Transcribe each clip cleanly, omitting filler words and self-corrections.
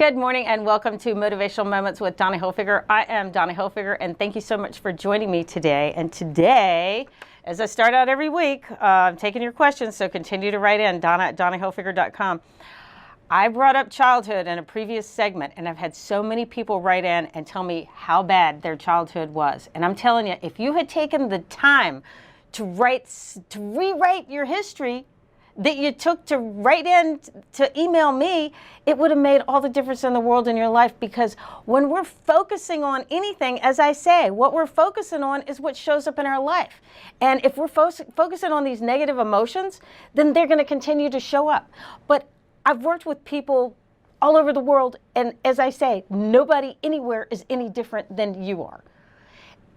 Good morning and welcome to Motivational Moments with Donna Hilfiger. I am Donna Hilfiger and thank you so much for joining me today. And today, as I start out every week, I'm taking your questions, so continue to write in, Donna@DonnaHilfiger.com. I brought up childhood in a previous segment, and I've had so many people write in and tell me how bad their childhood was. And I'm telling you, if you had taken the time to rewrite your history that you took to write in to email me, it would have made all the difference in the world in your life. Because when we're focusing on anything, as I say, what we're focusing on is what shows up in our life. And if we're focusing on these negative emotions, then they're going to continue to show up. But I've worked with people all over the world, and as I say, nobody anywhere is any different than you are.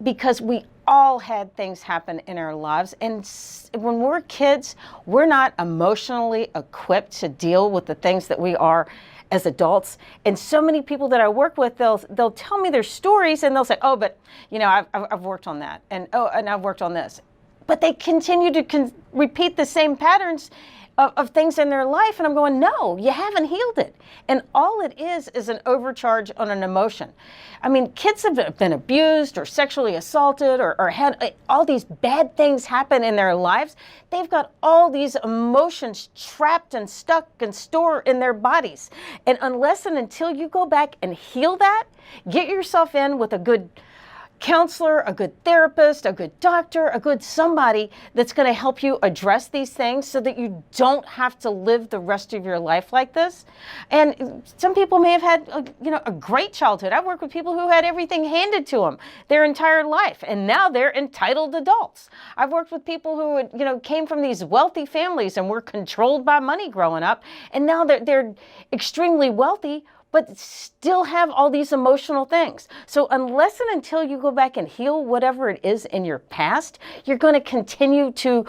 Because we all had things happen in our lives, and when we're kids, we're not emotionally equipped to deal with the things that we are as adults. And so many people that I work with, they'll tell me their stories, and they'll say, "Oh, but you know, I've worked on that, and oh, and I've worked on this," but they continue to repeat the same patterns of things in their life. And I'm going, no, you haven't healed it. And all it is an overcharge on an emotion. I mean, kids have been abused or sexually assaulted or had all these bad things happen in their lives. They've got all these emotions trapped and stuck and stored in their bodies. And unless and until you go back and heal that, get yourself in with a good counselor, a good therapist, a good doctor, a good somebody that's going to help you address these things so that you don't have to live the rest of your life like this. And some people may have had a great childhood. I work with people who had everything handed to them their entire life, and now they're entitled adults. I've worked with people who came from these wealthy families and were controlled by money growing up, and now they're extremely wealthy, but still have all these emotional things. So unless and until you go back and heal whatever it is in your past, you're going to continue to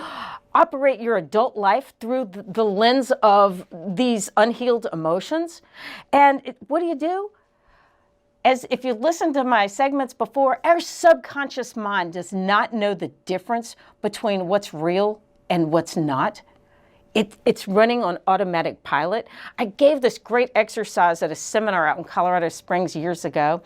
operate your adult life through the lens of these unhealed emotions. And what do? As if you listened to my segments before, our subconscious mind does not know the difference between what's real and what's not. It's running on automatic pilot. I gave this great exercise at a seminar out in Colorado Springs years ago,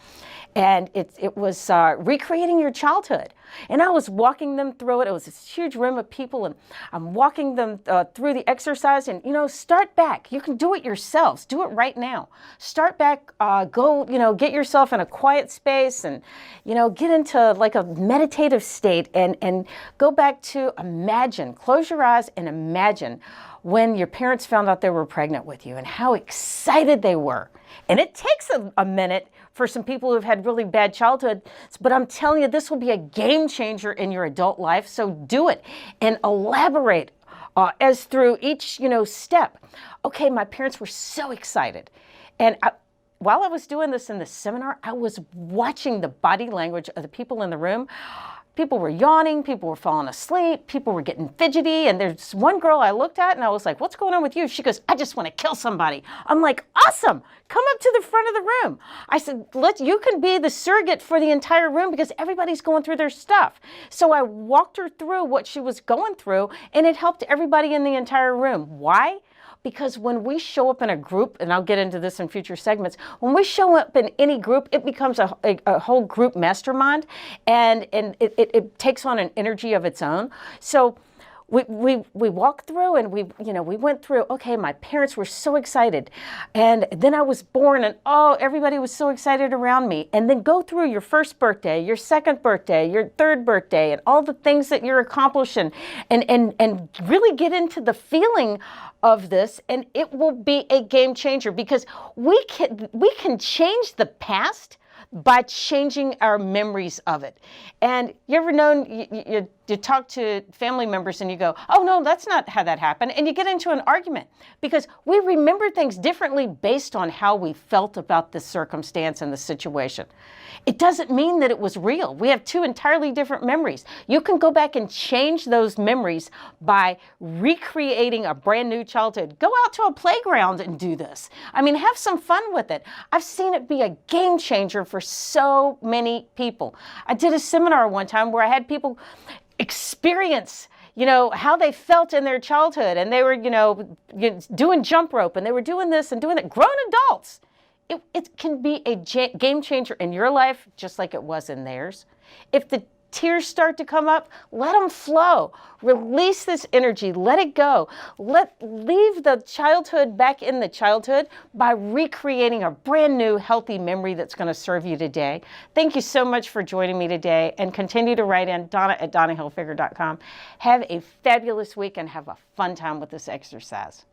and it was recreating your childhood. And I was walking them through it. It was this huge room of people, and I'm walking them through the exercise. And start back. You can do it yourselves. Do it right now. Start back. Go. Get yourself in a quiet space, and get into like a meditative state, and go back to imagine. Close your eyes and imagine when your parents found out they were pregnant with you and how excited they were. And it takes a minute for some people who've had really bad childhoods, but I'm telling you, this will be a game changer in your adult life. So do it and elaborate as through each step. Okay, my parents were so excited. And while I was doing this in the seminar, I was watching the body language of the people in the room. People were yawning, people were falling asleep, people were getting fidgety. And there's one girl I looked at and I was like, "What's going on with you?" She goes, "I just want to kill somebody." I'm like, "Awesome, come up to the front of the room." I said, you can be the surrogate for the entire room because everybody's going through their stuff. So I walked her through what she was going through, and it helped everybody in the entire room. Why? Because when we show up in a group, and I'll get into this in future segments, when we show up in any group, it becomes a whole group mastermind, and it takes on an energy of its own. So we walked through, and we went through, okay, my parents were so excited, and then I was born, and everybody was so excited around me. And then go through your first birthday, your second birthday, your third birthday, and all the things that you're accomplishing, and really get into the feeling of this, and it will be a game changer, because we can change the past by changing our memories of it. And you ever known, you talk to family members and you go, "Oh no, that's not how that happened," and you get into an argument because we remember things differently based on how we felt about the circumstance and the situation. It doesn't mean that it was real. We have two entirely different memories. You can go back and change those memories by recreating a brand new childhood. Go out to a playground and do this. I mean, have some fun with it. I've seen it be a game changer for so many people. I did a seminar one time where I had people experience how they felt in their childhood, and they were, doing jump rope, and they were doing this and doing that, grown adults. it can be a game changer in your life, just like it was in theirs. If the tears start to come up, let them flow. Release this energy, let it go. Leave the childhood back in the childhood by recreating a brand new healthy memory that's going to serve you today. Thank you so much for joining me today, and continue to write in Donna@DonnaHilfiger.com. Have a fabulous week and have a fun time with this exercise.